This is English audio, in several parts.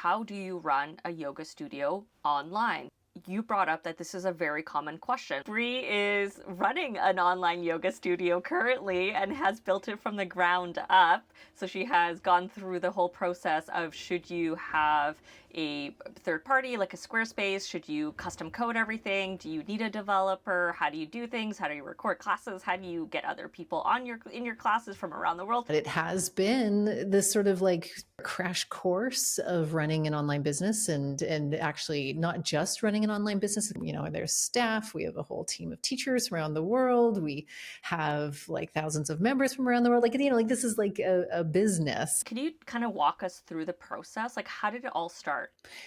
How do you run a yoga studio online? You brought up that this is a very common question. Brea is running an online yoga studio currently and has built it from the ground up. So she has gone through the whole process of, should you have a third party like a Squarespace? Should you custom code everything? Do you need a developer? How do you do things? How do you record classes? How do you get other people on in your classes from around the world? It has been this sort of like crash course of running an online business, and actually not just running an online business. There's staff. We have a whole team of teachers around the world. We have like thousands of members from around the world. Like this is like a business. Can you kind of walk us through the process? Like, how did it all start?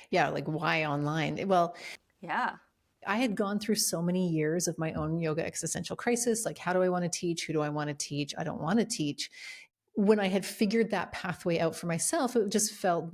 Yeah, like why online? Well, Yeah. I had gone through so many years of my own yoga existential crisis. Like, how do I want to teach? Who do I want to teach? I don't want to teach. When I had figured that pathway out for myself, it just felt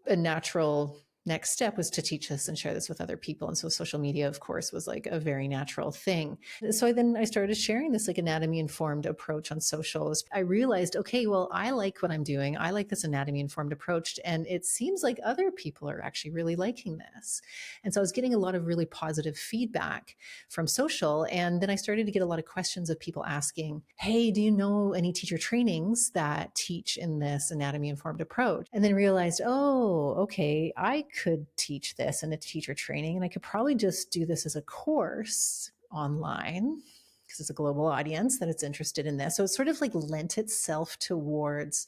a natural next step was to teach this and share this with other people. And so social media, of course, was like a very natural thing. So I started sharing this like anatomy informed approach on socials. I realized, okay, well, I like what I'm doing. I like this anatomy informed approach. And it seems like other people are actually really liking this. And so I was getting a lot of really positive feedback from social. And then I started to get a lot of questions of people asking, hey, do you know any teacher trainings that teach in this anatomy informed approach? And then realized, oh, okay, I could teach this in a teacher training, and I could probably just do this as a course online because it's a global audience that it's interested in this. So it sort of like lent itself towards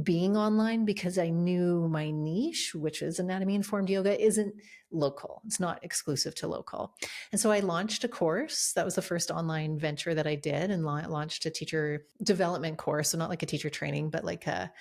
being online because I knew my niche, which is anatomy informed yoga, isn't local. It's not exclusive to local. And so I launched a course. That was the first online venture that I did, and launched a teacher development course. So not like a teacher training, but like a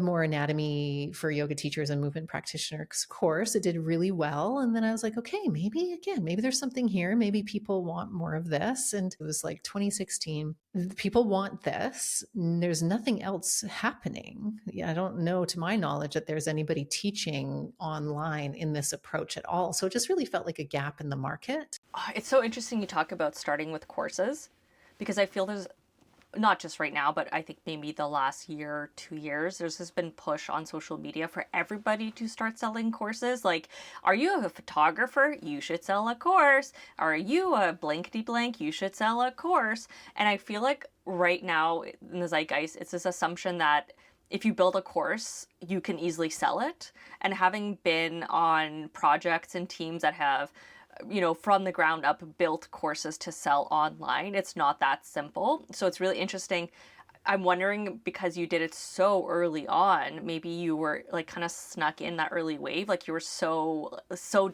more anatomy for yoga teachers and movement practitioners course. It did really well. And then I was like, okay, maybe there's something here. Maybe people want more of this. And it was like 2016. People want this. There's nothing else happening. I don't know, to my knowledge, that there's anybody teaching online in this approach at all. So it just really felt like a gap in the market. It's so interesting you talk about starting with courses, because I feel there's not just right now, but I think maybe the last year, 2 years, there's this been push on social media for everybody to start selling courses. Like, are you a photographer? You should sell a course. Are you a blankety blank? You should sell a course. And I feel like right now in the zeitgeist, it's this assumption that if you build a course, you can easily sell it. And having been on projects and teams that have from the ground up built courses to sell online, it's not that simple. So it's really interesting. I'm wondering, because you did it so early on, maybe you were like kind of snuck in that early wave, like you were so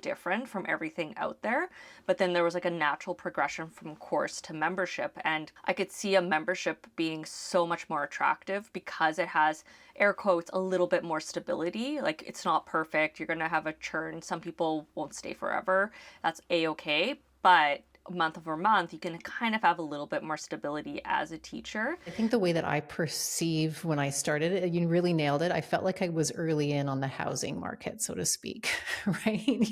different from everything out there. But then there was like a natural progression from course to membership, and I could see a membership being so much more attractive because it has, air quotes, a little bit more stability. Like, it's not perfect. You're gonna have a churn. Some people won't stay forever. That's a-okay. But month over month, you can kind of have a little bit more stability as a teacher. I think the way that I perceive when I started it, you really nailed it. I felt like I was early in on the housing market, so to speak, right?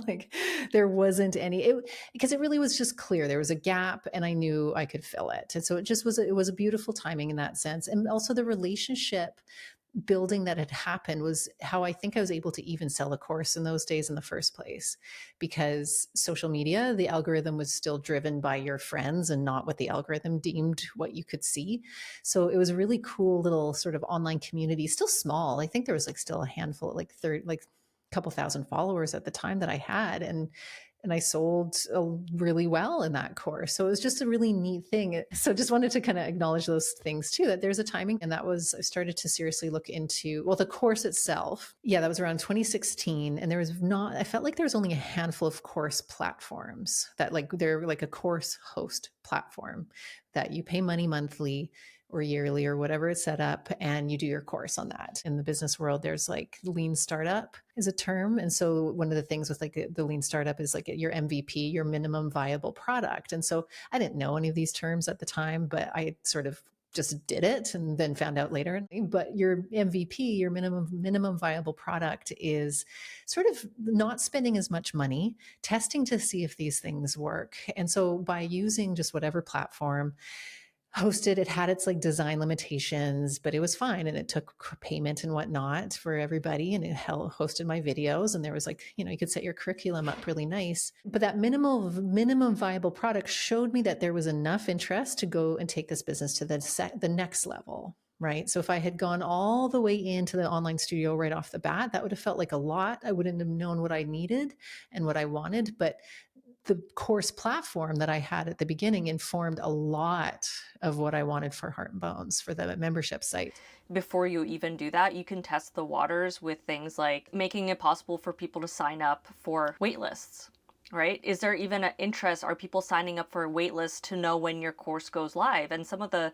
Like there wasn't because it really was just clear. There was a gap and I knew I could fill it. And so it was a beautiful timing in that sense. And also the relationship building that had happened was how I think I was able to even sell a course in those days in the first place, because social media, the algorithm was still driven by your friends and not what the algorithm deemed what you could see. So it was a really cool little sort of online community, still small. I think there was like still a handful, like a couple thousand followers at the time that I had. And I sold really well in that course. So it was just a really neat thing. So just wanted to kind of acknowledge those things too, that there's a timing. And I started to seriously look into, well, the course itself. Yeah, that was around 2016. And I felt like there was only a handful of course platforms they're like a course host platform that you pay money monthly or yearly or whatever it's set up, and you do your course on that. In the business world, there's like lean startup is a term. And so one of the things with like the lean startup is like your MVP, your minimum viable product. And so I didn't know any of these terms at the time, but I sort of just did it and then found out later. But your MVP, your minimum viable product, is sort of not spending as much money, testing to see if these things work. And so by using just whatever platform, hosted. It had its like design limitations, but it was fine. And it took payment and whatnot for everybody. And it hosted my videos. And there was like, you could set your curriculum up really nice. But that minimum viable product showed me that there was enough interest to go and take this business to the next level. Right. So if I had gone all the way into the online studio right off the bat, that would have felt like a lot. I wouldn't have known what I needed and what I wanted. But the course platform that I had at the beginning informed a lot of what I wanted for Heart and Bones for the membership site. Before you even do that, you can test the waters with things like making it possible for people to sign up for wait lists, right? Is there even an interest? Are people signing up for a wait list to know when your course goes live? And some of the,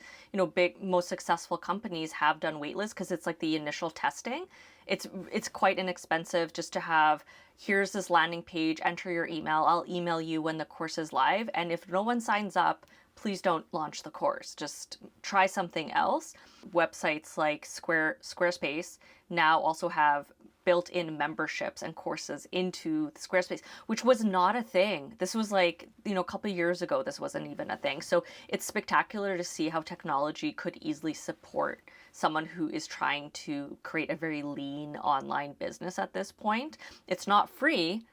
big, most successful companies have done wait lists because it's like the initial testing. It's quite inexpensive just to have, here's this landing page, enter your email. I'll email you when the course is live. And if no one signs up, please don't launch the course. Just try something else. Websites like Squarespace now also have built-in memberships and courses into Squarespace, which was not a thing. This was like, a couple of years ago, this wasn't even a thing. So it's spectacular to see how technology could easily support someone who is trying to create a very lean online business at this point. It's not free,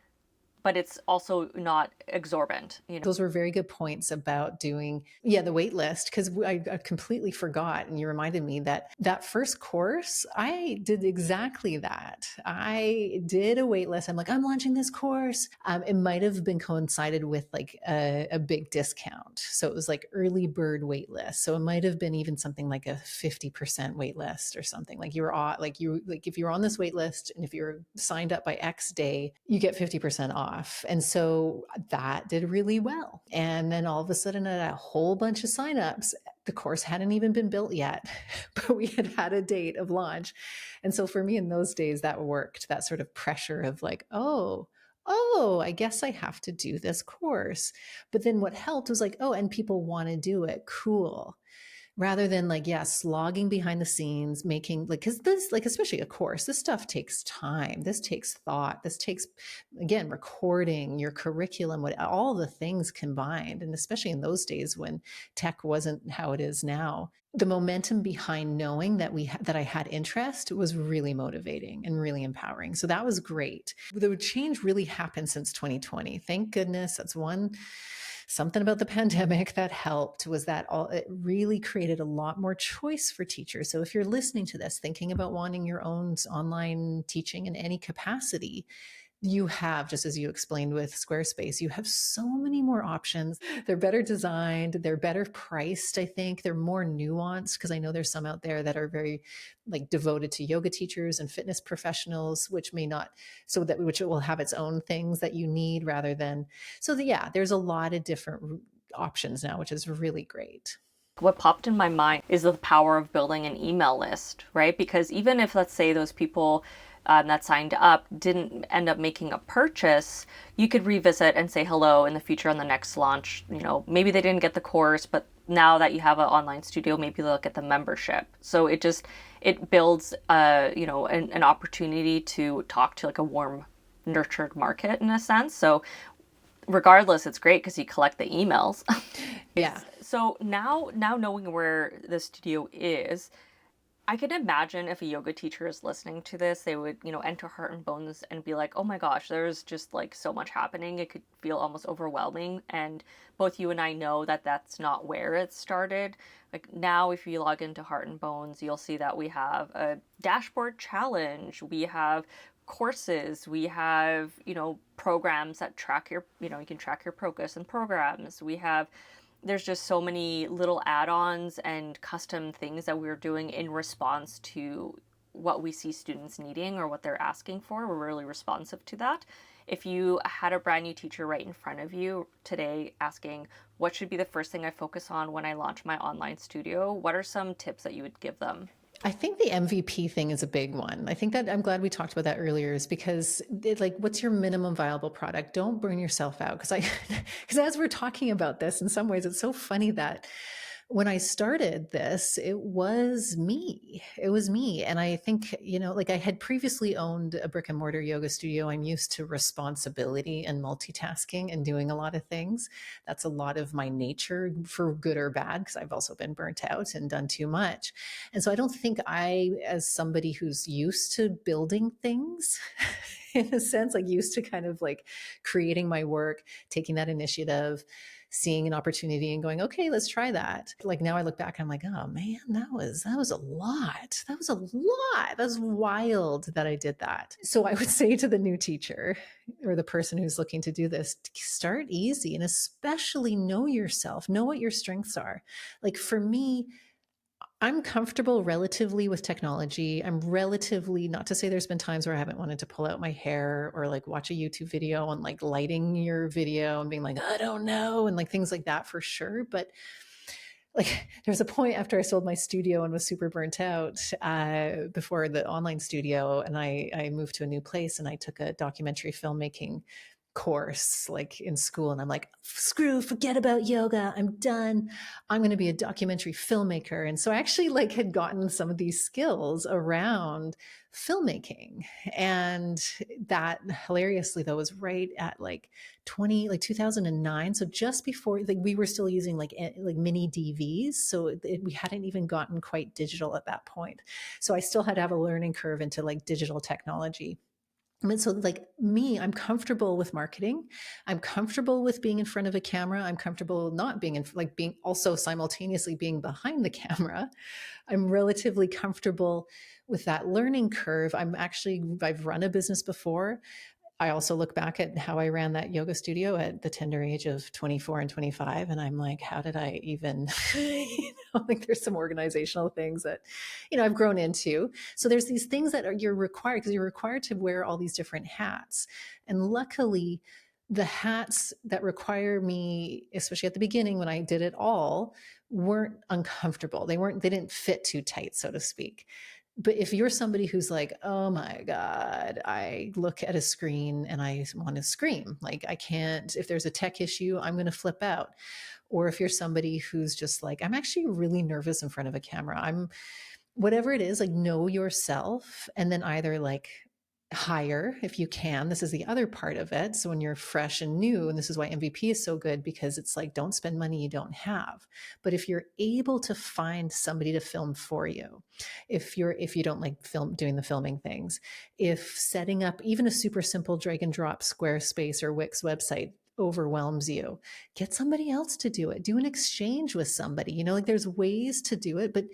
but it's also not exorbitant. Those were very good points about doing, the wait list, because I completely forgot. And you reminded me that first course, I did exactly that. I did a wait list. I'm like, I'm launching this course. It might have been coincided with like a big discount. So it was like early bird wait list. So it might have been even something like a 50% wait list or something. Like if you're on this wait list and if you're signed up by X day, you get 50% off. And so that did really well. And then all of a sudden, a whole bunch of signups. The course hadn't even been built yet, but we had a date of launch. And so for me in those days, that worked, that sort of pressure of like, oh, I guess I have to do this course. But then what helped was like, oh, and people want to do it. Cool. Rather than like, slogging behind the scenes, making like, because this, like, especially a course, this stuff takes time. This takes thought. This takes, again, recording your curriculum, all the things combined. And especially in those days when tech wasn't how it is now, the momentum behind knowing that I had interest was really motivating and really empowering. So that was great. The change really happened since 2020. Thank goodness. That's something about the pandemic that helped was that it really created a lot more choice for teachers. So if you're listening to this, thinking about wanting your own online teaching in any capacity, you have, just as you explained with Squarespace, you have so many more options. They're better designed. They're better priced. I think they're more nuanced because I know there's some out there that are very like devoted to yoga teachers and fitness professionals, which which will have its own things that you need rather than. So there's a lot of different options now, which is really great. What popped in my mind is the power of building an email list, right? Because even if, let's say, those people that signed up didn't end up making a purchase, you could revisit and say hello in the future on the next launch. Maybe they didn't get the course, but now that you have an online studio, maybe they'll get the membership. So it builds, an opportunity to talk to like a warm, nurtured market in a sense. So regardless, it's great because you collect the emails. Yeah. So now knowing where the studio is, I can imagine if a yoga teacher is listening to this, they would, enter Heart and Bones and be like, oh my gosh, there's just like so much happening. It could feel almost overwhelming. And both you and I know that that's not where it started. Like now, if you log into Heart and Bones, you'll see that we have a dashboard challenge. We have courses. We have, programs that track you can track your progress and programs. There's just so many little add-ons and custom things that we're doing in response to what we see students needing or what they're asking for. We're really responsive to that. If you had a brand new teacher right in front of you today asking, what should be the first thing I focus on when I launch my online studio? What are some tips that you would give them? I think the MVP thing is a big one. I think that I'm glad we talked about that earlier is because what's your minimum viable product? Don't burn yourself out. Because as we're talking about this, in some ways, it's so funny that When I started this, it was me. It was me. And I think, like I had previously owned a brick and mortar yoga studio. I'm used to responsibility and multitasking and doing a lot of things. That's a lot of my nature, for good or bad, because I've also been burnt out and done too much. And so I don't think as somebody who's used to building things, in a sense, like used to kind of like creating my work, taking that initiative, seeing an opportunity and going, okay, let's try that. Like now I look back and I'm like, oh man, that was a lot. That was a lot. That's wild that I did that. So I would say to the new teacher or the person who's looking to do this, start easy and especially know yourself, know what your strengths are. Like for me, I'm comfortable relatively with technology. I'm relatively, not to say there's been times where I haven't wanted to pull out my hair or like watch a YouTube video on like lighting your video and being like, I don't know, and like things like that for sure. But like there's a point after I sold my studio and was super burnt out before the online studio, and I moved to a new place and I took a documentary filmmaking course like in school, and I'm like, forget about yoga, I'm done, I'm going to be a documentary filmmaker. And so I actually like had gotten some of these skills around filmmaking, and that hilariously though was right at like 2009, so just before, like we were still using like mini DVs, so we hadn't even gotten quite digital at that point. So I still had to have a learning curve into like digital technology. I mean, so like me, I'm comfortable with marketing. I'm comfortable with being in front of a camera. I'm comfortable not being like being also simultaneously being behind the camera. I'm relatively comfortable with that learning curve. I've run a business before. I also look back at how I ran that yoga studio at the tender age of 24 and 25. And I'm like, how did I even, like there's some organizational things that, I've grown into. So there's these things that you're required, because you're required to wear all these different hats. And luckily, the hats that require me, especially at the beginning when I did it all, weren't uncomfortable. They didn't fit too tight, so to speak. But if you're somebody who's like, oh my God, I look at a screen and I want to scream, like I can't, if there's a tech issue, I'm going to flip out. Or if you're somebody who's just like, I'm actually really nervous in front of a camera, whatever it is, like know yourself, and then either like hire if you can. This is the other part of it. So when you're fresh and new, and this is why MVP is so good, because it's like, don't spend money you don't have. But if you're able to find somebody to film for you, if you don't like doing the filming things, if setting up even a super simple drag and drop Squarespace or Wix website overwhelms you, get somebody else to do it. Do an exchange with somebody. Like there's ways to do it, but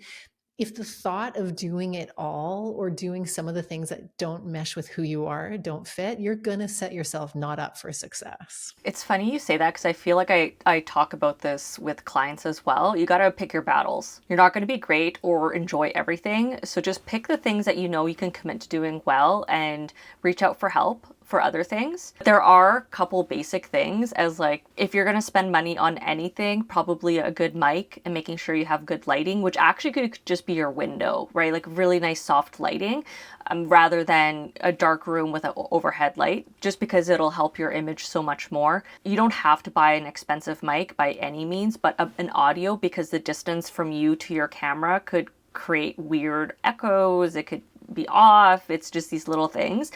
if the thought of doing it all or doing some of the things that don't mesh with who you are don't fit, you're going to set yourself not up for success. It's funny you say that because I feel like I talk about this with clients as well. You got to pick your battles. You're not going to be great or enjoy everything. So just pick the things that you know you can commit to doing well and reach out for help for other things. There are a couple basic things, as like if you're going to spend money on anything, probably a good mic and making sure you have good lighting, which actually could just be your window, right? Like really nice soft lighting, rather than a dark room with an overhead light, just because it'll help your image so much more. You don't have to buy an expensive mic by any means, but an audio, because the distance from you to your camera could create weird echoes. It could be off. It's just these little things.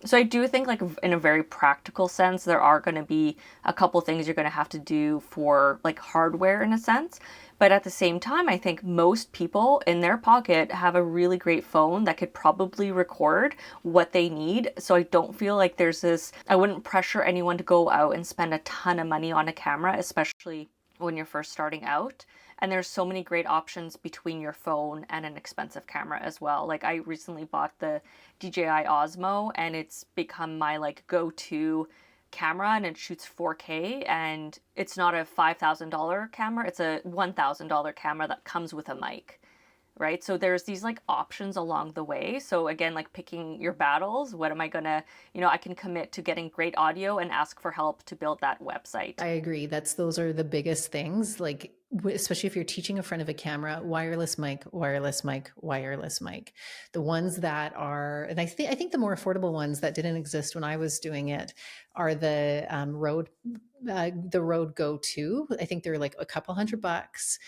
So I do think, like, in a very practical sense, there are going to be a couple things you're going to have to do for like hardware in a sense. But at the same time, I think most people in their pocket have a really great phone that could probably record what they need. So I don't feel like I wouldn't pressure anyone to go out and spend a ton of money on a camera, especially when you're first starting out. And there's so many great options between your phone and an expensive camera as well. Like I recently bought the DJI Osmo, and it's become my like go-to camera, and it shoots 4K, and it's not a $5,000 camera, it's a $1,000 camera that comes with a mic. Right? So there's these like options along the way. So again, like picking your battles, what am I gonna, I can commit to getting great audio and ask for help to build that website. I agree. Those are the biggest things. Like, especially if you're teaching in front of a camera, wireless mic, wireless mic, wireless mic. The ones that are, and I think the more affordable ones that didn't exist when I was doing it are the Rode Go 2. I think they're like a couple $100.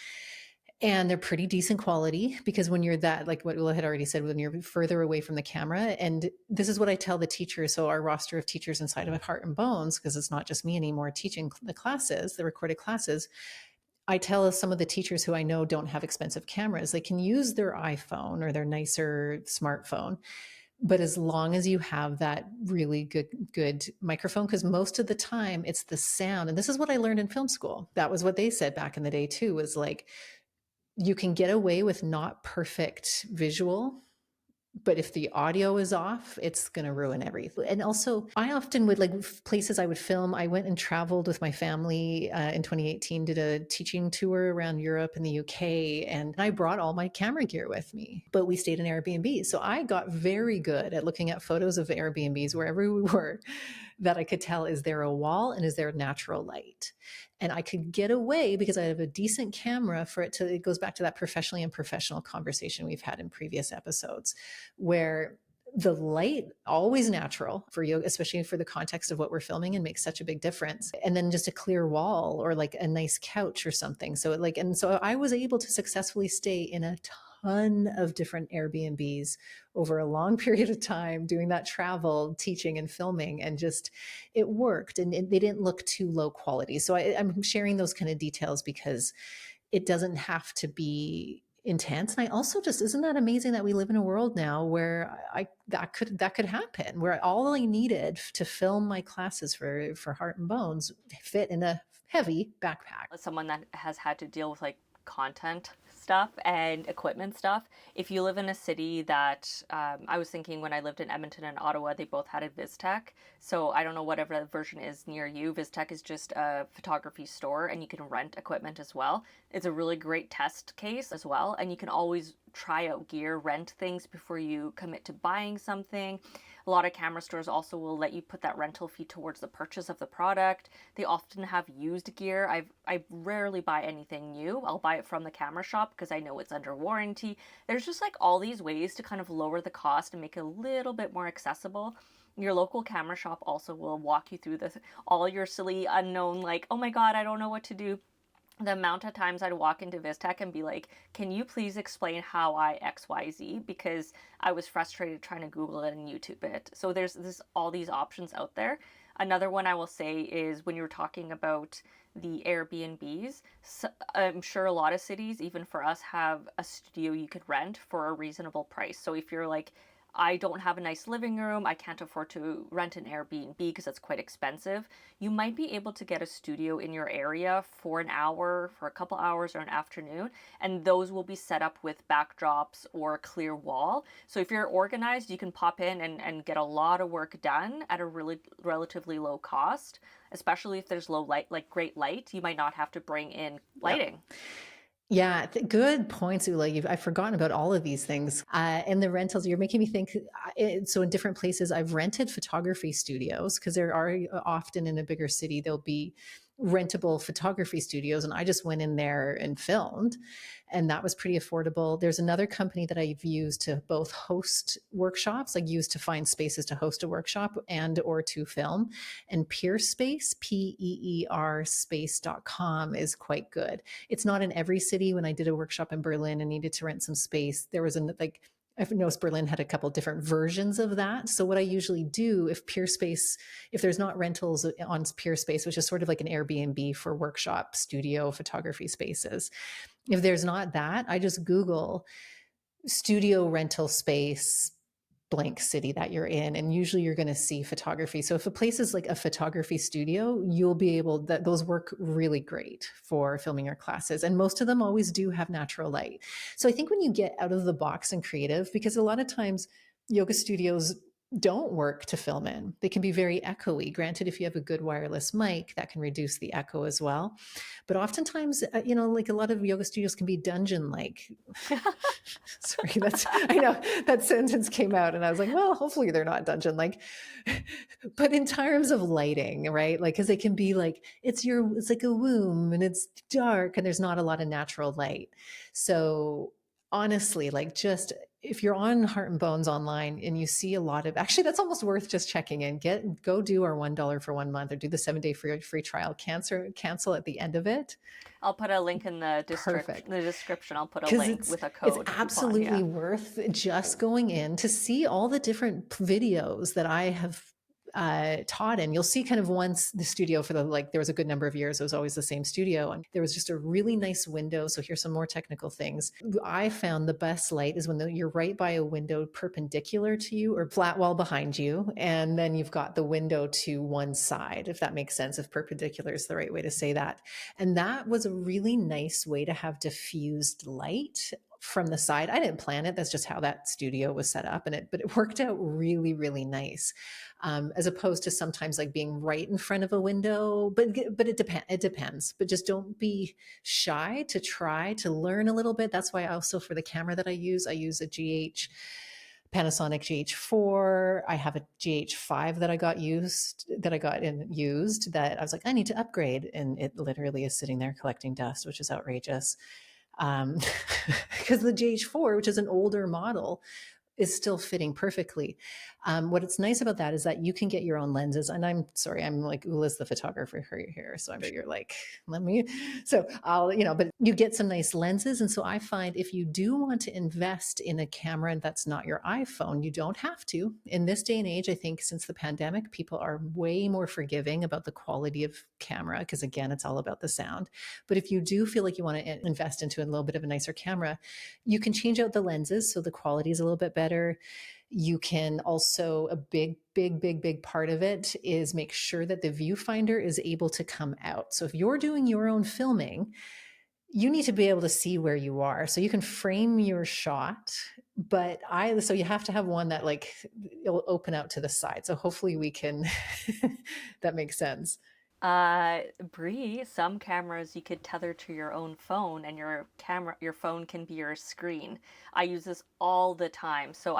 And they're pretty decent quality because when you're that, like what Ula had already said, when you're further away from the camera, and this is what I tell the teachers. So our roster of teachers inside of Heart and Bones, because it's not just me anymore teaching the classes, the recorded classes, I tell some of the teachers who I know don't have expensive cameras, they can use their iPhone or their nicer smartphone. But as long as you have that really good microphone, because most of the time it's the sound. And this is what I learned in film school. That was what they said back in the day too, was like, you can get away with not perfect visual, but if the audio is off, it's going to ruin everything. And also, I often would like places I would film. I went and traveled with my family in 2018, did a teaching tour around Europe and the UK, and I brought all my camera gear with me. But we stayed in Airbnb. So I got very good at looking at photos of Airbnbs wherever we were, that I could tell, is there a wall and is there natural light? And I could get away because I have a decent camera for it to, it goes back to that professionally and professional conversation we've had in previous episodes, where the light always natural for yoga, especially for the context of what we're filming, and makes such a big difference. And then just a clear wall or like a nice couch or something. So it like, and so I was able to successfully stay in a ton of different Airbnbs over a long period of time doing that travel, teaching and filming, and just it worked, and they didn't look too low quality. So I'm sharing those kind of details because it doesn't have to be intense. And I also just, isn't that amazing that we live in a world now where that could happen, where all I needed to film my classes for Heart and Bones fit in a heavy backpack. As someone that has had to deal with like content stuff and equipment stuff, if you live in a city that I was thinking when I lived in Edmonton and Ottawa, they both had a VizTech. So I don't know whatever version is near you. VizTech is just a photography store and you can rent equipment as well. It's a really great test case as well. And you can always try out gear, rent things before you commit to buying something. A lot of camera stores also will let you put that rental fee towards the purchase of the product. They often have used gear. I rarely buy anything new. I'll buy it from the camera shop because I know it's under warranty. There's just like all these ways to kind of lower the cost and make it a little bit more accessible. Your local camera shop also will walk you through all your silly unknown, like, oh my God, I don't know what to do. The amount of times I'd walk into VizTech and be like, can you please explain how I XYZ? Because I was frustrated trying to Google it and YouTube it. So there's all these options out there. Another one I will say is when you were talking about the Airbnbs, so I'm sure a lot of cities, even for us, have a studio you could rent for a reasonable price. So if you're like, I don't have a nice living room, I can't afford to rent an Airbnb because that's quite expensive, you might be able to get a studio in your area for an hour, for a couple hours, or an afternoon, and those will be set up with backdrops or a clear wall. So if you're organized, you can pop in and get a lot of work done at a really relatively low cost, especially if there's low light, like great light. You might not have to bring in lighting. Yep. Yeah, good points, Ula. I've forgotten about all of these things. And the rentals, you're making me think. So in different places, I've rented photography studios because there are often in a bigger city, there'll be rentable photography studios. And I just went in there and filmed, and that was pretty affordable. There's another company that I've used to both host workshops, like used to find spaces to host a workshop and or to film. And PeerSpace, PEER space.com is quite good. It's not in every city. When I did a workshop in Berlin and needed to rent some space, there was I've noticed Berlin had a couple different versions of that. So what I usually do, if there's not rentals on PeerSpace, which is sort of like an Airbnb for workshop, studio, photography spaces, if there's not that, I just Google studio rental space blank city that you're in, and usually you're going to see photography. So if a place is like a photography studio, you'll be able, that those work really great for filming your classes, and most of them always do have natural light. So I think when you get out of the box and creative, because a lot of times yoga studios don't work to film in, they can be very echoey. Granted, if you have a good wireless mic, that can reduce the echo as well, but oftentimes like a lot of yoga studios can be dungeon like. Sorry, I know that sentence came out and I was like, well, hopefully they're not dungeon like. But in terms of lighting, right? Like, because they can be like, it's like a womb and it's dark and there's not a lot of natural light. So honestly, like, just if you're on Heart and Bones online and you see a lot of, actually, that's almost worth just checking in. Go do our $1 for 1 month, or do the 7-day free trial. Cancel at the end of it. I'll put a link in the Perfect. description. I'll put a Because link with a it's code coupon. absolutely Yeah. worth just going in to see all the different videos that I have taught in. You'll see kind of once the studio for the, like, there was a good number of years, it was always the same studio, and there was just a really nice window. So here's some more technical things. I found the best light is when you're right by a window perpendicular to you or flat wall behind you, and then you've got the window to one side, if that makes sense, if perpendicular is the right way to say that. And that was a really nice way to have diffused light from the side. I didn't plan it. That's just how that studio was set up, but it worked out really, really nice. As opposed to sometimes like being right in front of a window. But it depends. It depends. But just don't be shy to try to learn a little bit. That's why also for the camera that I use a Panasonic GH4. I have a GH5 that I got used that I was like, I need to upgrade. And it literally is sitting there collecting dust, which is outrageous. Because the GH4, which is an older model, is still fitting perfectly. What it's nice about that is that you can get your own lenses. And I'm sorry, I'm like Ula's the photographer here, so I'm sure you're like, let me. So I'll, but you get some nice lenses. And so I find if you do want to invest in a camera that's not your iPhone, you don't have to. In this day and age, I think since the pandemic, people are way more forgiving about the quality of camera because again, it's all about the sound. But if you do feel like you want to invest into a little bit of a nicer camera, you can change out the lenses so the quality is a little bit better. You can also, a big part of it is make sure that the viewfinder is able to come out. So if you're doing your own filming, you need to be able to see where you are. So you can frame your shot, so you have to have one that like it'll open out to the side. So hopefully we can, that makes sense. Brie, some cameras you could tether to your own phone and your phone can be your screen. I use this all the time. So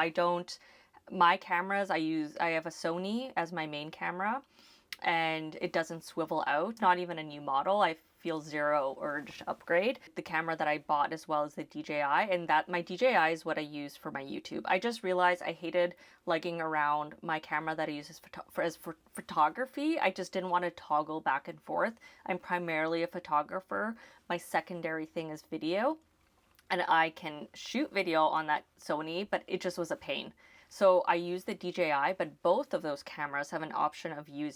my cameras, I have a Sony as my main camera and it doesn't swivel out, not even a new model. I feel zero urge to upgrade. The camera that I bought as well as the DJI, and that my DJI is what I use for my YouTube. I just realized I hated lugging around my camera that I use for photography. I just didn't want to toggle back and forth. I'm primarily a photographer. My secondary thing is video, and I can shoot video on that Sony, but it just was a pain. So I use the DJI, but both of those cameras have an option of you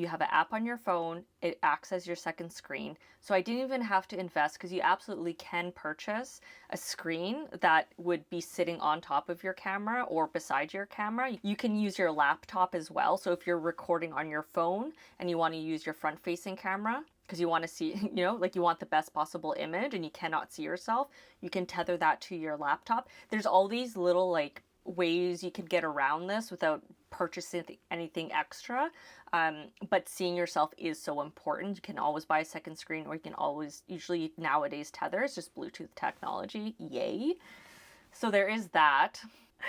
have an app on your phone, it acts as your second screen. So I didn't even have to invest because you absolutely can purchase a screen that would be sitting on top of your camera or beside your camera. You can use your laptop as well. So if you're recording on your phone and you want to use your front facing camera, because you want to see, like you want the best possible image and you cannot see yourself, you can tether that to your laptop. There's all these little like ways you could get around this without purchasing anything extra. But seeing yourself is so important. You can always buy a second screen, or you can always, usually nowadays tether is just Bluetooth technology. Yay. So there is that.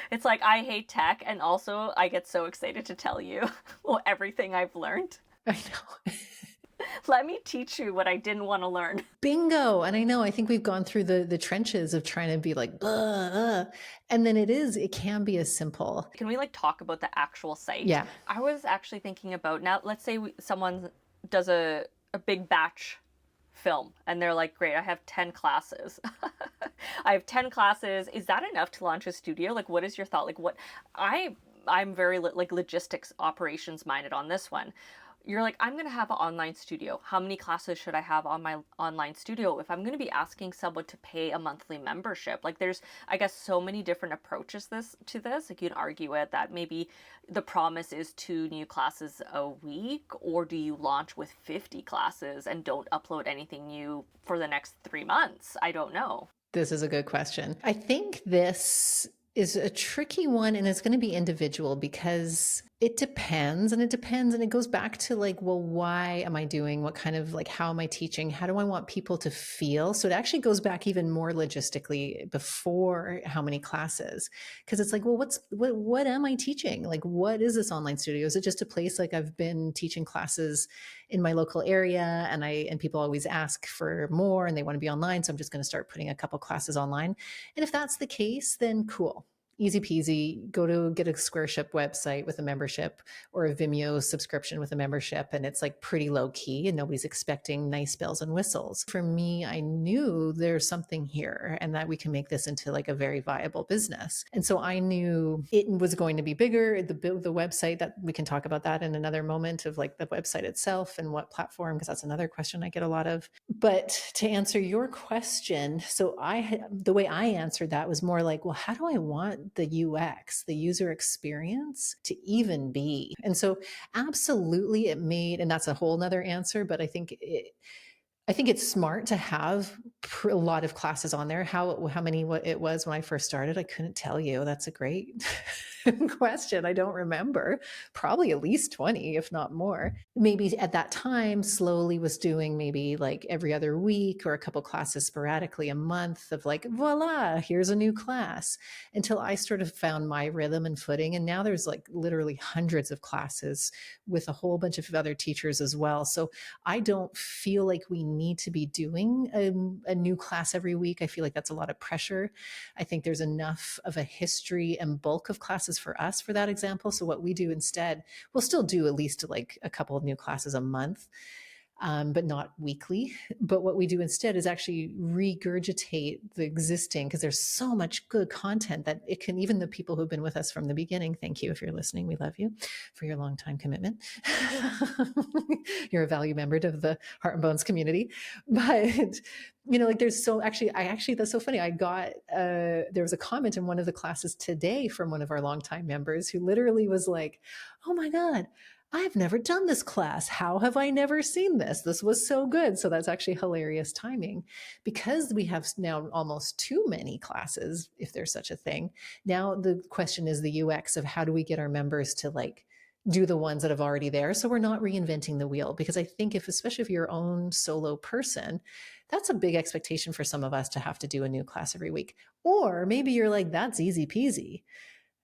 It's like I hate tech, and also I get so excited to tell you everything I've learned. I know. Let me teach you what I didn't want to learn. Bingo. And I think we've gone through the trenches of trying to be like, blah, and then it can be as simple. Can we like talk about the actual site? Yeah. I was actually thinking about, now let's say someone does a big batch film and they're like, great, I have 10 classes. I have 10 classes. Is that enough to launch a studio? Like, what is your thought? Like, I'm very like logistics operations minded on this one. You're like, I'm going to have an online studio. How many classes should I have on my online studio if I'm going to be asking someone to pay a monthly membership? Like there's, I guess, so many different approaches to this. Like you can argue it that maybe the promise is 2 new classes a week, or do you launch with 50 classes and don't upload anything new for the next 3 months? I don't know. This is a good question. I think this is a tricky one, and it's going to be individual because It depends, and it depends, and it goes back to like, well, why am I doing, what kind of like, how am I teaching, how do I want people to feel? So it actually goes back even more logistically before how many classes, because it's like, well, what am I teaching? Like, what is this online studio? Is it just a place? Like, I've been teaching classes in my local area, and people always ask for more and they want to be online, so I'm just going to start putting a couple classes online. And if that's the case, then cool, easy peasy, go to get a Squareship website with a membership, or a Vimeo subscription with a membership. And it's like pretty low key and nobody's expecting nice bells and whistles. For me, I knew there's something here and that we can make this into like a very viable business. And so I knew it was going to be bigger. The website, that we can talk about that in another moment, of like the website itself and what platform, because that's another question I get a lot of. But to answer your question, so the way I answered that was more like, well, how do I want the UX, the user experience, to even be? And so absolutely it made, and that's a whole nother answer, but I think it's smart to have a lot of classes on there. How many it was when I first started, I couldn't tell you. That's a great question. I don't remember. Probably at least 20, if not more. Maybe at that time, slowly was doing maybe like every other week or a couple classes sporadically a month, of like, voila, here's a new class, until I sort of found my rhythm and footing. And now there's like literally hundreds of classes with a whole bunch of other teachers as well. So I don't feel like we need to be doing a new class every week. I feel like that's a lot of pressure. I think there's enough of a history and bulk of classes for us for that example. So what we do instead, we'll still do at least like a couple of new classes a month, but not weekly. But what we do instead is actually regurgitate the existing, because there's so much good content that it can, even the people who've been with us from the beginning, thank you if you're listening, we love you for your long time commitment. You're a value member of the Heart and Bones community. But like there's so actually that's so funny. I got there was a comment in one of the classes today from one of our longtime members who literally was like, oh my God, I've never done this class. How have I never seen this? This was so good. So that's actually hilarious timing, because we have now almost too many classes, if there's such a thing. Now the question is the UX of how do we get our members to like do the ones that have already there, so we're not reinventing the wheel. Because I think especially if you're your own solo person, that's a big expectation for some of us, to have to do a new class every week. Or maybe you're like, that's easy peasy,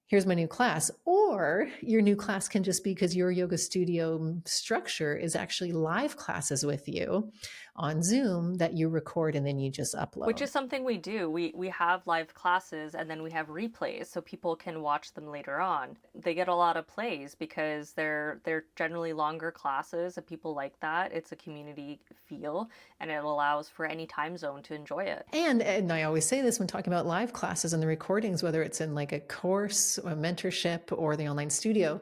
here's my new class. Or your new class can just be because your yoga studio structure is actually live classes with you on Zoom that you record and then you just upload. Which is something we do. We have live classes and then we have replays so people can watch them later on. They get a lot of plays because they're generally longer classes and people like that. It's a community feel and it allows for any time zone to enjoy it. And I always say this when talking about live classes and the recordings, whether it's in like a course, a mentorship, or the online studio,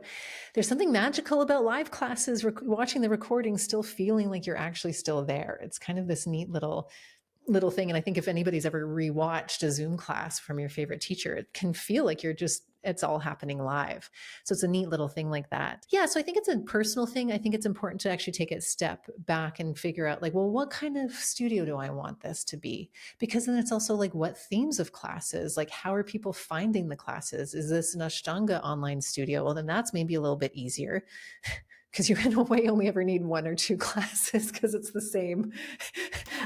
there's something magical about live classes, watching the recording, still feeling like you're actually still there. It's kind of this neat little thing. And I think if anybody's ever rewatched a Zoom class from your favorite teacher, it can feel like it's all happening live. So it's a neat little thing like that. Yeah. So I think it's a personal thing. I think it's important to actually take a step back and figure out like, well, what kind of studio do I want this to be? Because then it's also like, what themes of classes, like how are people finding the classes? Is this an Ashtanga online studio? Well, then that's maybe a little bit easier, because you in a way only ever need one or two classes because it's the same.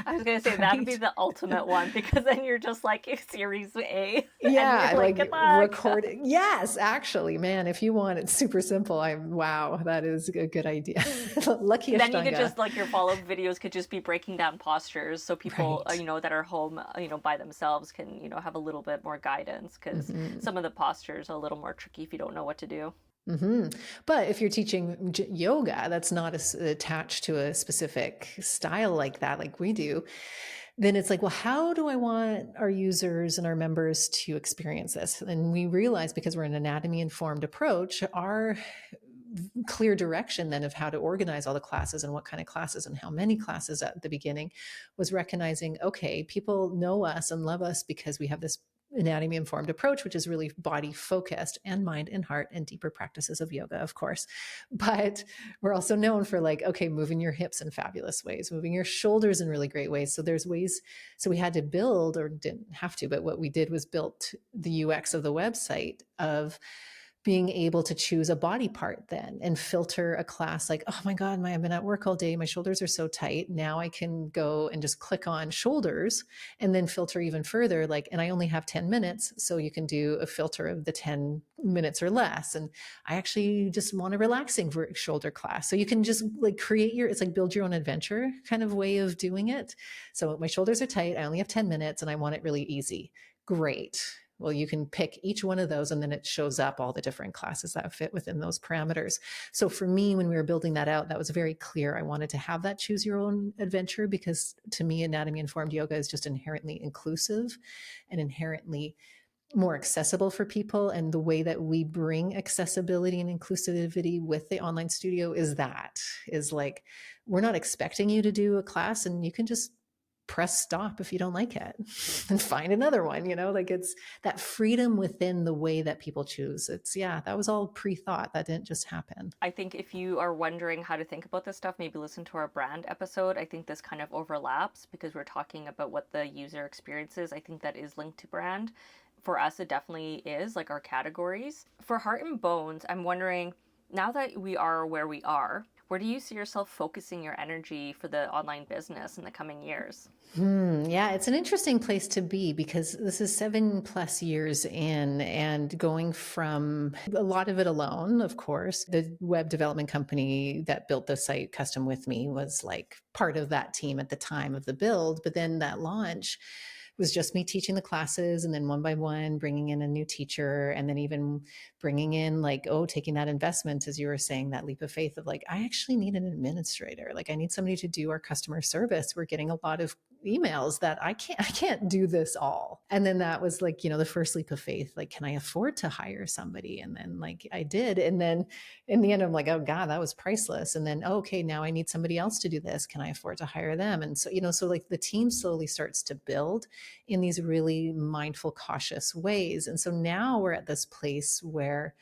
I was going to say right? that'd be the ultimate one, because then you're just like series A. Yeah, and like recording. Yes, actually, man, if you want it super simple, wow, that is a good idea. Lucky Ashtanga. Then you could just like your follow-up videos could just be breaking down postures so people right. that are home by themselves can have a little bit more guidance, because some of the postures are a little more tricky if you don't know what to do. Mm-hmm. But if you're teaching yoga that's not attached to a specific style like that, like we do, then it's like, well, how do I want our users and our members to experience this? And we realize, because we're an anatomy informed approach, our clear direction then of how to organize all the classes and what kind of classes and how many classes at the beginning was recognizing, okay, people know us and love us because we have this anatomy informed approach, which is really body focused, and mind and heart and deeper practices of yoga, of course. But we're also known for like, okay, moving your hips in fabulous ways, moving your shoulders in really great ways. So there's ways, so we had to build, or didn't have to, but what we did was built the UX of the website of being able to choose a body part then and filter a class like, oh my God, I've been at work all day. My shoulders are so tight. Now I can go and just click on shoulders and then filter even further. Like, and I only have 10 minutes. So you can do a filter of the 10 minutes or less. And I actually just want a relaxing shoulder class. So you can just like create it's like build your own adventure kind of way of doing it. So my shoulders are tight. I only have 10 minutes and I want it really easy. Great. Well, you can pick each one of those and then it shows up all the different classes that fit within those parameters. So for me, when we were building that out, that was very clear. I wanted to have that choose your own adventure because to me, anatomy informed yoga is just inherently inclusive and inherently more accessible for people. And the way that we bring accessibility and inclusivity with the online studio is like, we're not expecting you to do a class and you can just press stop if you don't like it and find another one, like it's that freedom within the way that people choose. That was all pre-thought. That didn't just happen. I think if you are wondering how to think about this stuff, maybe listen to our brand episode. I think this kind of overlaps because we're talking about what the user experience is. I think that is linked to brand. For us, it definitely is, like our categories. For Heart and Bones, I'm wondering, now that we are where we are, where do you see yourself focusing your energy for the online business in the coming years? Yeah, it's an interesting place to be because this is 7+ years in and going from a lot of it alone, of course. The web development company that built the site custom with me was like part of that team at the time of the build. But then that launch was just me teaching the classes and then one by one bringing in a new teacher and then even bringing in like, taking that investment, as you were saying, that leap of faith of like, I actually need an administrator. Like I need somebody to do our customer service. We're getting a lot of emails that I can't do this all. And then that was like, the first leap of faith, like, can I afford to hire somebody? And then like I did. And then in the end, I'm like, oh God, that was priceless. And then, okay, now I need somebody else to do this. Can I afford to hire them? And so, so like the team slowly starts to build in these really mindful, cautious ways. And so now we're at this place where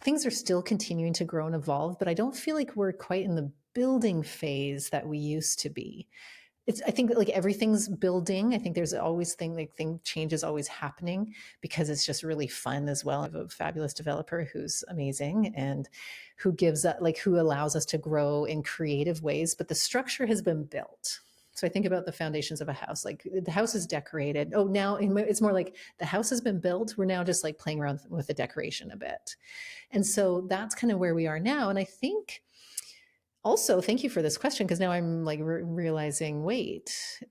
things are still continuing to grow and evolve, but I don't feel like we're quite in the building phase that we used to be. I think that like everything's building. I think there's always change is always happening because it's just really fun as well. I have a fabulous developer who's amazing and who who allows us to grow in creative ways, but the structure has been built. So I think about the foundations of a house, like the house is decorated. Oh, now it's more like the house has been built. We're now just like playing around with the decoration a bit. And so that's kind of where we are now. And I think also, thank you for this question because now I'm like realizing, wait,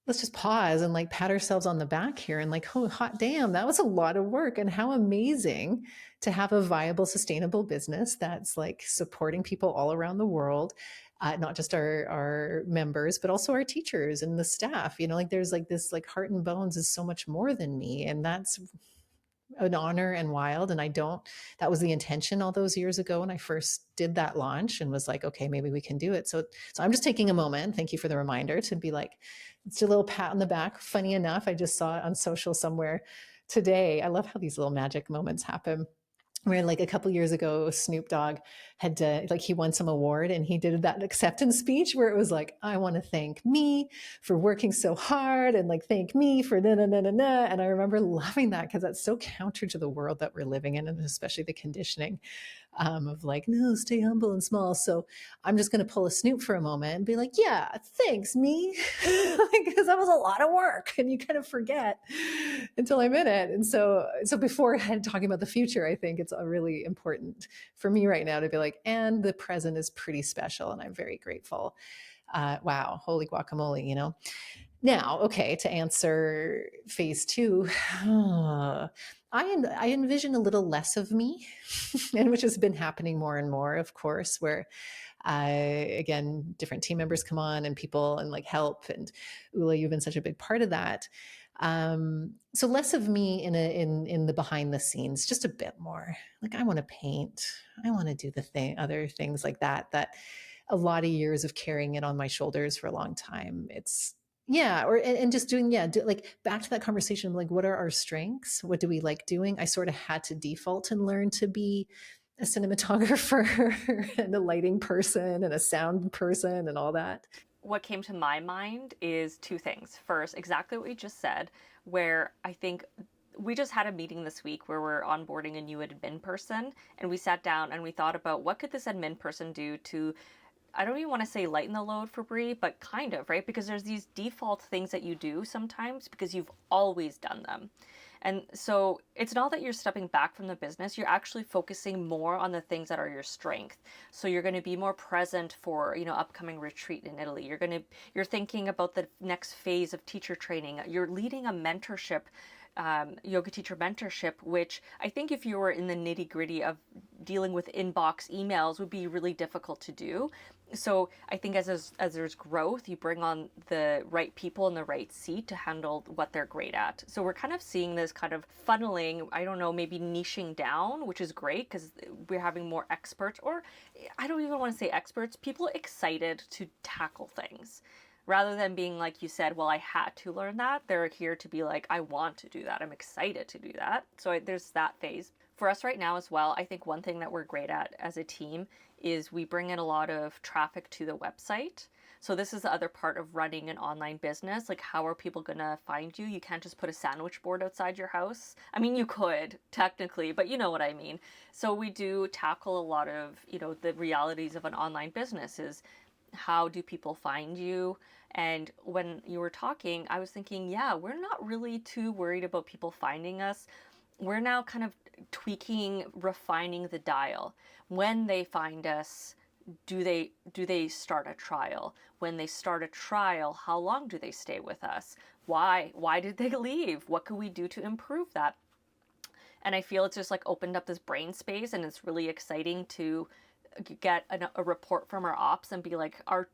let's just pause and like pat ourselves on the back here and like, oh, hot damn, that was a lot of work. And how amazing to have a viable, sustainable business that's like supporting people all around the world. Not just our members, but also our teachers and the staff. Like there's like this like Heart and Bones is so much more than me. And that's an honor and wild. And that was the intention all those years ago when I first did that launch and was like, okay, maybe we can do it. So I'm just taking a moment. Thank you for the reminder to be like, it's a little pat on the back. Funny enough, I just saw it on social somewhere today. I love how these little magic moments happen. Where like a couple years ago, Snoop Dogg had he won some award and he did that acceptance speech where it was like, I want to thank me for working so hard and like thank me for na na na na na. And I remember loving that because that's so counter to the world that we're living in, and especially the conditioning of like, no, stay humble and small. So I'm just going to pull a Snoop for a moment and be like, yeah, thanks me, because that was a lot of work and you kind of forget until I'm in it. And so beforehand talking about the future, I think it's really important for me right now to be like, and the present is pretty special and I'm very grateful. Wow, holy guacamole, Now, okay, to answer phase two, I envision a little less of me, and which has been happening more and more, of course, where again, different team members come on and people and like help. And Ula, you've been such a big part of that. So less of me in the behind the scenes, just a bit more. Like I want to paint, I want to do other things like that. That a lot of years of carrying it on my shoulders for a long time. It's and just doing like back to that conversation of like, what are our strengths? What do we like doing? I sort of had to default and learn to be a cinematographer and a lighting person and a sound person and all that. What came to my mind is two things. First, exactly what you just said, where I think we just had a meeting this week where we're onboarding a new admin person, and we sat down and we thought about what could this admin person do to, I don't even want to say lighten the load for Brie, but kind of, right? Because there's these default things that you do sometimes because you've always done them. And so it's not that you're stepping back from the business, you're actually focusing more on the things that are your strength. So you're going to be more present for, upcoming retreat in Italy. You're thinking about the next phase of teacher training. You're leading a mentorship, yoga teacher mentorship, which I think if you were in the nitty gritty of dealing with inbox emails would be really difficult to do. So I think as there's growth, you bring on the right people in the right seat to handle what they're great at. So we're kind of seeing this kind of funneling, I don't know, maybe niching down, which is great because we're having more experts, or I don't even want to say experts, people excited to tackle things. Rather than being like you said, well, I had to learn that, they're here to be like, I want to do that. I'm excited to do that. So there's that phase. For us right now as well, I think one thing that we're great at as a team is we bring in a lot of traffic to the website. So this is the other part of running an online business. Like, how are people going to find you? You can't just put a sandwich board outside your house. I mean, you could technically, but you know what I mean. So we do tackle a lot of, the realities of an online business is how do people find you? And when you were talking, I was thinking, yeah, we're not really too worried about people finding us. We're now kind of tweaking, refining the dial. When they find us, do they start a trial? When they start a trial, how long do they stay with us? Why did they leave? What could we do to improve that? And I feel it's just like opened up this brain space, and it's really exciting to get a report from our ops and be like, our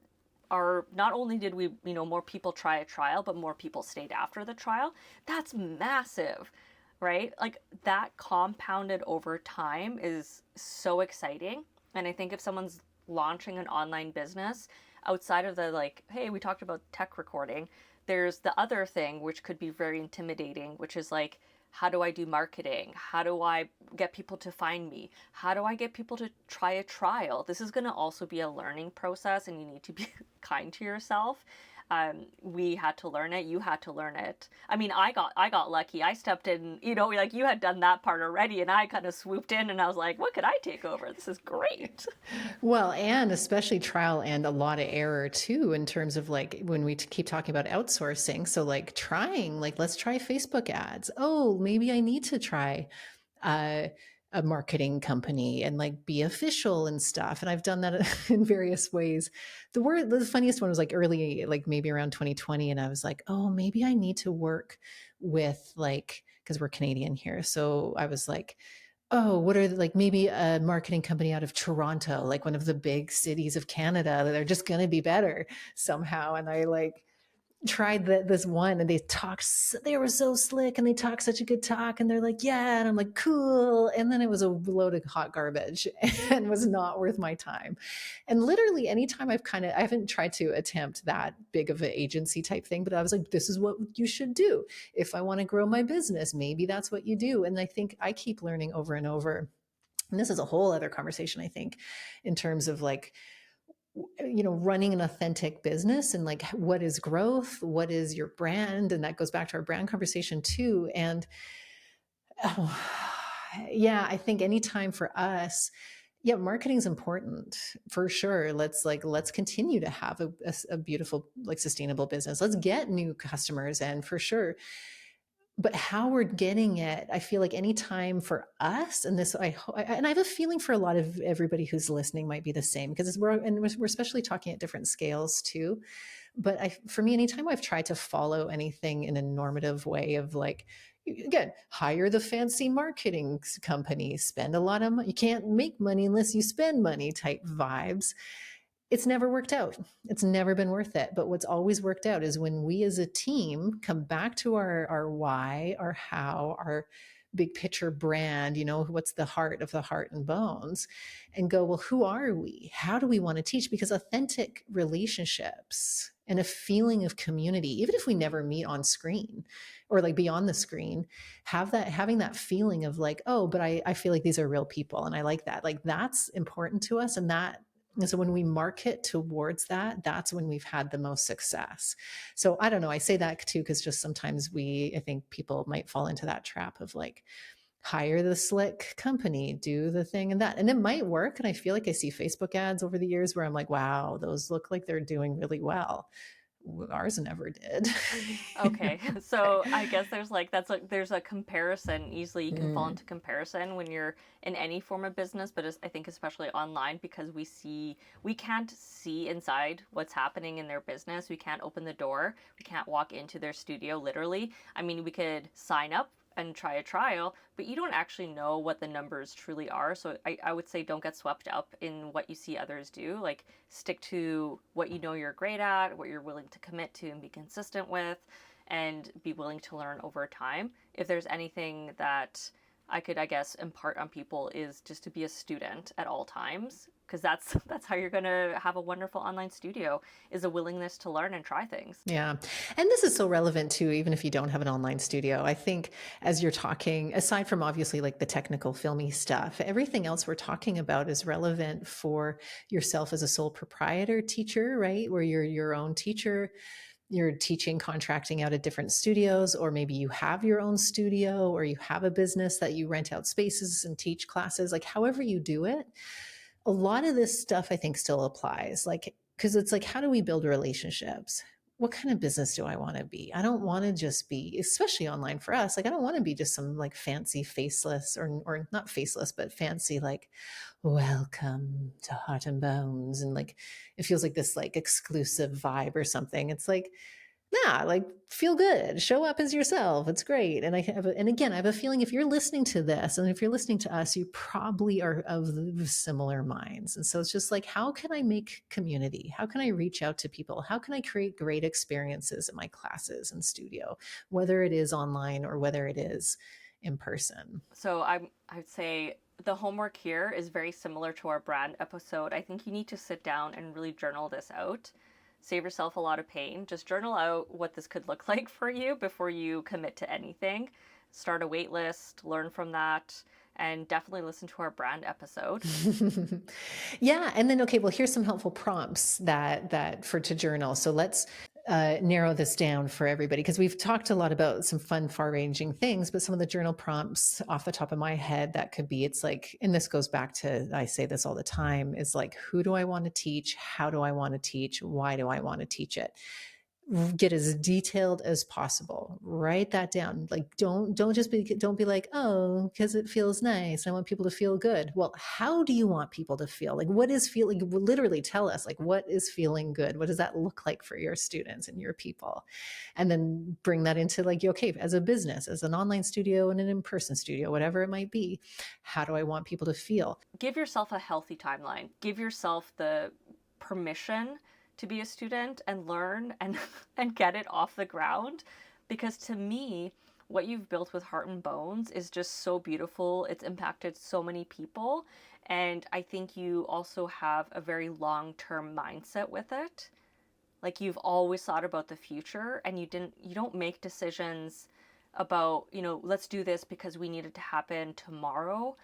not only did we, more people try a trial, but more people stayed after the trial. That's massive, right? Like, that compounded over time is so exciting. And I think if someone's launching an online business outside of the, like, hey, we talked about tech recording, there's the other thing which could be very intimidating, which is like, how do I do marketing? How do I get people to find me? How do I get people to try a trial? This is going to also be a learning process, and you need to be kind to yourself. We had to learn it. You had to learn it. I mean, I got lucky. I stepped in, like you had done that part already, and I kind of swooped in, and I was like, what could I take over? This is great. Well, and especially trial and a lot of error too, in terms of like when we keep talking about outsourcing. So like trying, like, let's try Facebook ads. Oh, maybe I need to try uh, a marketing company and like be official and stuff. And I've done that in various ways. The funniest one was like early, like maybe around 2020. And I was like, oh, maybe I need to work with like, because we're Canadian here. So I was like, oh, what are like maybe a marketing company out of Toronto, like one of the big cities of Canada, they're just going to be better somehow. And I like tried this one, and they were so slick, and they talked such a good talk, and they're like, yeah, and I'm like, cool. And then it was a load of hot garbage and was not worth my time. And literally anytime I haven't tried to attempt that big of an agency type thing, but I was like, this is what you should do if I want to grow my business. Maybe that's what you do. And I think I keep learning over and over, and this is a whole other conversation, I think, in terms of like, running an authentic business, and like, what is growth, what is your brand? And that goes back to our brand conversation too. And oh, yeah, I think anytime for us, yeah, marketing is important for sure. Let's continue to have a beautiful, like, sustainable business. Let's get new customers, and for sure, but how we're getting it, I feel like any time for us, and this, and I have a feeling for a lot of everybody who's listening might be the same, because we're especially talking at different scales too. But for me, anytime I've tried to follow anything in a normative way of like, again, hire the fancy marketing company, spend a lot of money, you can't make money unless you spend money type vibes, it's never worked out. It's never been worth it. But what's always worked out is when we as a team come back to our why, our how, our big picture brand, what's the heart of the heart and bones, and go, well, who are we? How do we want to teach? Because authentic relationships and a feeling of community, even if we never meet on screen or like beyond the screen, having that feeling of like, oh, but I feel like these are real people, and I like that. Like, that's important to us. And that And so when we market towards that, that's when we've had the most success. So I don't know. I say that too, because just sometimes I think people might fall into that trap of like, hire the slick company, do the thing and that. And it might work. And I feel like I see Facebook ads over the years where I'm like, wow, those look like they're doing really well. Ours never did. Okay, so I guess there's like there's a comparison. Easily you can fall Mm, into comparison when you're in any form of business, but I think especially online because we can't see inside what's happening in their business. We can't open the door. We can't walk into their studio literally. I mean, we could sign up and try a trial, but you don't actually know what the numbers truly are. So I would say don't get swept up in what you see others do. Like stick to what you know you're great at, what you're willing to commit to and be consistent with, and be willing to learn over time. If there's anything that I could, I guess, impart on people is just to be a student at all times, because that's how you're gonna have a wonderful online studio is a willingness to learn and try things. yeah. And this is so relevant too, even if you don't have an online studio. I think as you're talking, aside from obviously like the technical filmy stuff, everything else we're talking about is relevant for yourself as a sole proprietor teacher, right? Where you're your own teacher, you're teaching, contracting out at different studios, or maybe you have your own studio, or you have a business that you rent out spaces and teach classes, like however you do it. A lot of this stuff I think still applies. Like, because it's like, how do we build relationships? What kind of business do I want to be? I don't want to just be, especially online for us, like I don't want to be just some like fancy faceless or not faceless, but fancy like welcome to Heart and Bones. And like it feels like this like exclusive vibe or something. It's like, nah, like feel good, show up as yourself. It's great. And and again, I have a feeling if you're listening to this and if you're listening to us, you probably are of similar minds. And so it's just like, how can I make community? How can I reach out to people? How can I create great experiences in my classes and studio, whether it is online or whether it is in person? So I'd say the homework here is very similar to our brand episode. I think you need to sit down and really journal this out. Save yourself a lot of pain. Just journal out what this could look like for you before you commit to anything. Start a wait list, learn from that, and definitely listen to our brand episode. Yeah, and then okay, well, here's some helpful prompts that for to journal. So let's narrow this down for everybody because we've talked a lot about some fun, far-ranging things, but some of the journal prompts off the top of my head that could be, it's like, and this goes back to I say this all the time, is like, who do I want to teach? How do I want to teach? Why do I want to teach it? Get as detailed as possible. Write that down. Like don't be like, oh, because it feels nice, I want people to feel good. Well, how do you want people to feel? Like what is feeling, literally tell us, like what is feeling good? What does that look like for your students and your people? And then bring that into like, okay, as a business, as an online studio and an in-person studio, whatever it might be, how do I want people to feel? Give yourself a healthy timeline. Give yourself the permission to be a student and learn and and get it off the ground, because to me what you've built with Heart and Bones is just so beautiful. It's impacted so many people, and I think you also have a very long-term mindset with it. Like you've always thought about the future, and you don't make decisions about, let's do this because we need it to happen tomorrow.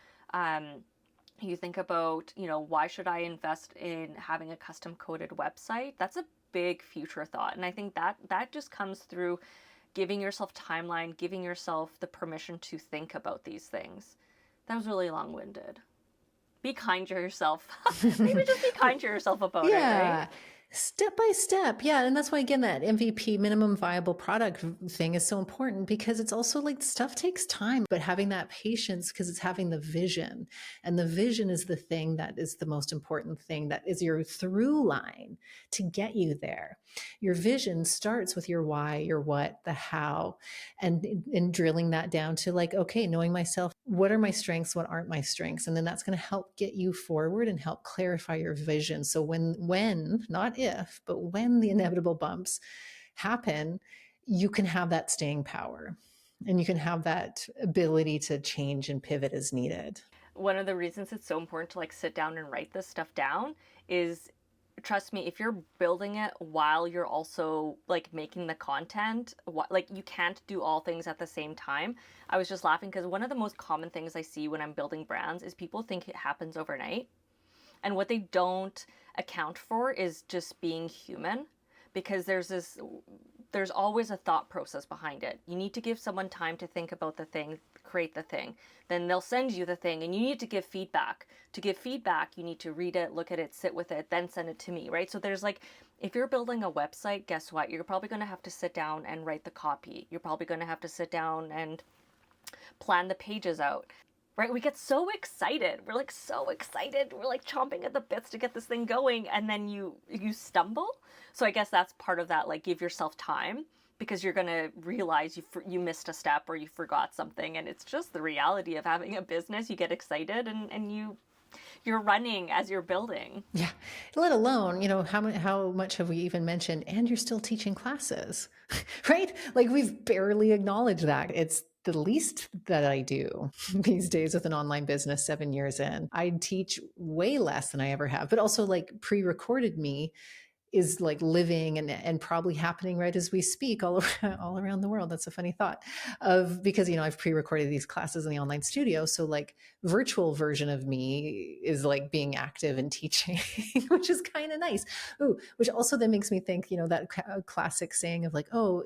You think about, why should I invest in having a custom coded website? That's a big future thought. And I think that just comes through giving yourself timeline, giving yourself the permission to think about these things. That was really long-winded. Be kind to yourself. Maybe just be kind to yourself about it, right? Yeah. Step by step. Yeah. And that's why, again, that MVP, minimum viable product thing is so important because it's also like stuff takes time, but having that patience because it's having the vision. And the vision is the thing that is the most important thing, that is your through line to get you there. Your vision starts with your why, your what, the how, and drilling that down to like, okay, knowing myself, what are my strengths, what aren't my strengths? And then that's going to help get you forward and help clarify your vision. So when, not if, but when the inevitable bumps happen, you can have that staying power and you can have that ability to change and pivot as needed. One of the reasons it's so important to like sit down and write this stuff down is, trust me, if you're building it while you're also like making the content, like you can't do all things at the same time. I was just laughing because one of the most common things I see when I'm building brands is people think it happens overnight. And what they don't account for is just being human, because there's always a thought process behind it. You need to give someone time to think about the thing, create the thing. Then they'll send you the thing and you need to give feedback. To give feedback, you need to read it, look at it, sit with it, then send it to me, right? So there's like, if you're building a website, guess what? You're probably going to have to sit down and write the copy. You're probably going to have to sit down and plan the pages out. Right? We get so excited. We're like so excited. We're like chomping at the bits to get this thing going, and then you stumble. So I guess that's part of that, like give yourself time, because you're going to realize you missed a step or you forgot something, and it's just the reality of having a business. You get excited and you're running as you're building. Yeah. Let alone, how much have we even mentioned, and you're still teaching classes, right? Like we've barely acknowledged that. It's the least that I do these days with an online business 7 years in. I teach way less than I ever have, but also like pre-recorded me is like living and probably happening right as we speak all around the world. That's a funny thought because, I've pre-recorded these classes in the online studio. So like virtual version of me is like being active and teaching, which is kind of nice. Ooh, which also then makes me think, that classic saying of like, oh,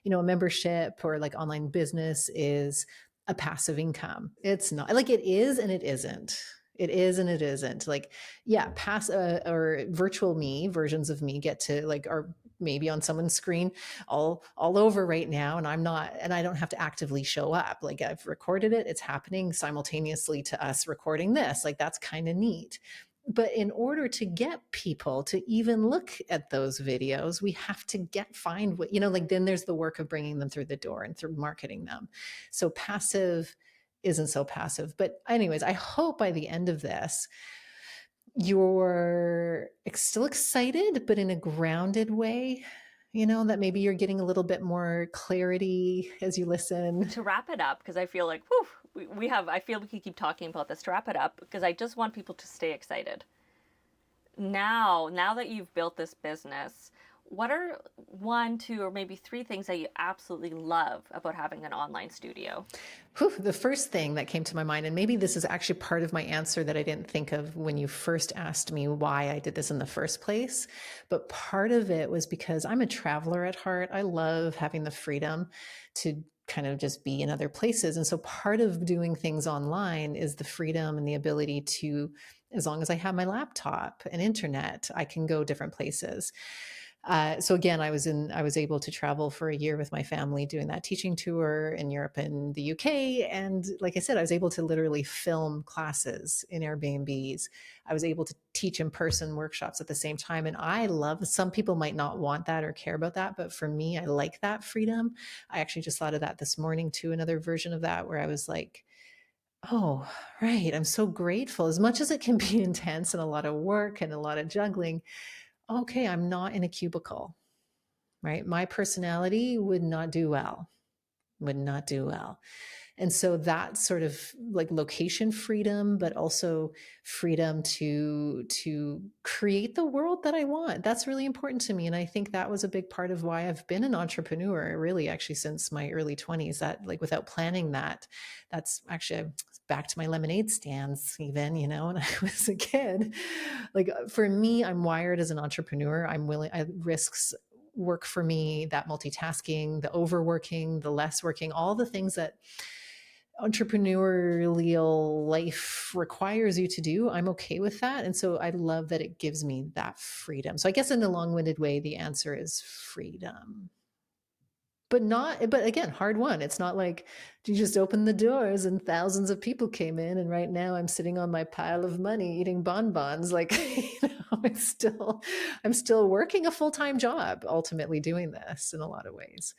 a membership or like online business is a passive income. It's not. Like it is and it isn't. It is and it isn't. Like, yeah, or virtual me versions of me get to like are maybe on someone's screen all over right now, and I don't have to actively show up. Like I've recorded it, it's happening simultaneously to us recording this. Like that's kind of neat. But in order to get people to even look at those videos, we have to find what, like then there's the work of bringing them through the door and through marketing them. So passive isn't so passive. But anyways, I hope by the end of this, you're still excited, but in a grounded way, that maybe you're getting a little bit more clarity as you listen. To wrap it up, because I feel like, I feel we could keep talking about this. To wrap it up, because I just want people to stay excited. Now that you've built this business, what are 1, 2, or maybe 3 things that you absolutely love about having an online studio? The first thing that came to my mind, and maybe this is actually part of my answer that I didn't think of when you first asked me why I did this in the first place, but part of it was because I'm a traveler at heart. I love having the freedom to kind of just be in other places. And so part of doing things online is the freedom and the ability to, as long as I have my laptop and internet, I can go different places. So again, I was able to travel for a year with my family doing that teaching tour in Europe and the UK. And like I said, I was able to literally film classes in Airbnbs. I was able to teach in-person workshops at the same time. And I love, some people might not want that or care about that, but for me, I like that freedom. I actually just thought of that this morning too, another version of that where I was like, oh, right. I'm so grateful. As much as it can be intense and a lot of work and a lot of juggling, okay, I'm not in a cubicle, right? My personality would not do well, would not do well. And so that sort of like location freedom, but also freedom to create the world that I want. That's really important to me. And I think that was a big part of why I've been an entrepreneur, really, actually, since my early 20s. That like without planning that's actually back to my lemonade stands, even, when I was a kid. Like for me, I'm wired as an entrepreneur. Risks work for me, that multitasking, the overworking, the less working, all the things that entrepreneurial life requires you to do. I'm okay with that. And so I love that it gives me that freedom. So I guess in a long-winded way, the answer is freedom. But again, hard one. It's not like you just opened the doors and thousands of people came in and right now I'm sitting on my pile of money eating bonbons. Like, I'm still working a full-time job, ultimately doing this in a lot of ways,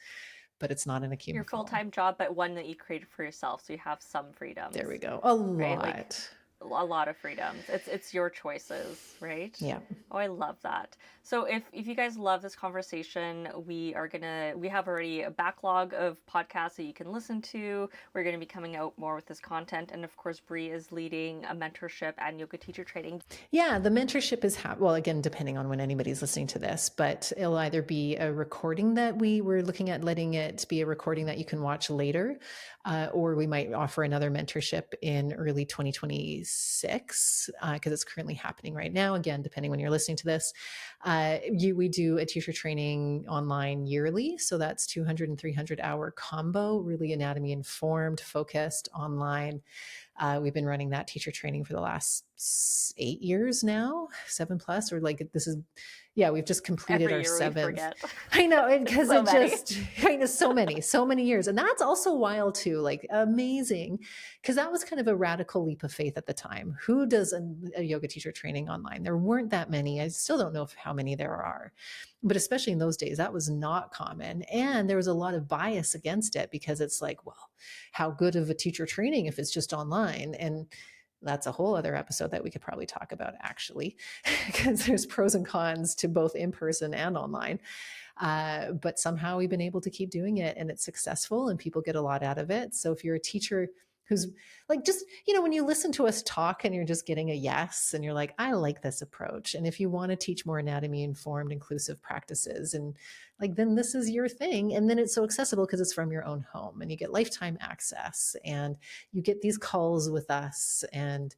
but it's not in a cubicle. Your full-time job, but one that you created for yourself, so you have some freedom. There we go. A lot. Right? Like, a lot of freedoms. It's your choices, right? Yeah. Oh, I love that. So if you guys love this conversation, we have already a backlog of podcasts that you can listen to. We're gonna be coming out more with this content, and of course, Brea is leading a mentorship and yoga teacher training. Yeah, the mentorship is well, again, depending on when anybody's listening to this, but it'll either be a recording that we were looking at letting it be a recording that you can watch later, or we might offer another mentorship in early 2026. 2026, because it's currently happening right now. Again, depending when you're listening to this, we do a teacher training online yearly. So that's 200 and 300 hour combo, really anatomy informed, focused online. We've been running that teacher training for the last 8 years now, 7+, or like this is, yeah, we've just completed Every our year we 7th. forget. I know, because So it many. just, I know, so many years. And that's also wild too, like amazing, because that was kind of a radical leap of faith at the time. Who does a yoga teacher training online? There weren't that many. I still don't know how many there are, but especially in those days, that was not common. And there was a lot of bias against it because it's like, well, how good of a teacher training if it's just online? And that's a whole other episode that we could probably talk about, actually, because there's pros and cons to both in person and online. But somehow we've been able to keep doing it, and it's successful and people get a lot out of it. So if you're a teacher who's like, just, when you listen to us talk and you're just getting a yes and you're like, I like this approach. And if you want to teach more anatomy informed, inclusive practices, and like, then this is your thing. And then it's so accessible because it's from your own home and you get lifetime access and you get these calls with us. And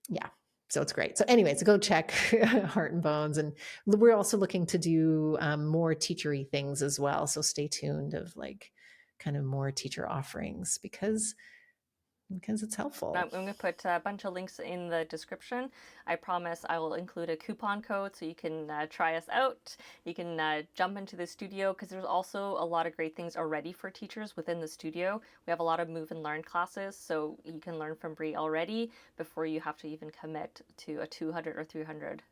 yeah, so it's great. So anyways, go check Heart and Bones. And we're also looking to do more teachery things as well. So stay tuned of like kind of more teacher offerings because it's helpful. I'm going to put a bunch of links in the description. I promise I will include a coupon code so you can try us out. You can jump into the studio because there's also a lot of great things already for teachers within the studio. We have a lot of move and learn classes, so you can learn from Brea already before you have to even commit to a 200 or 300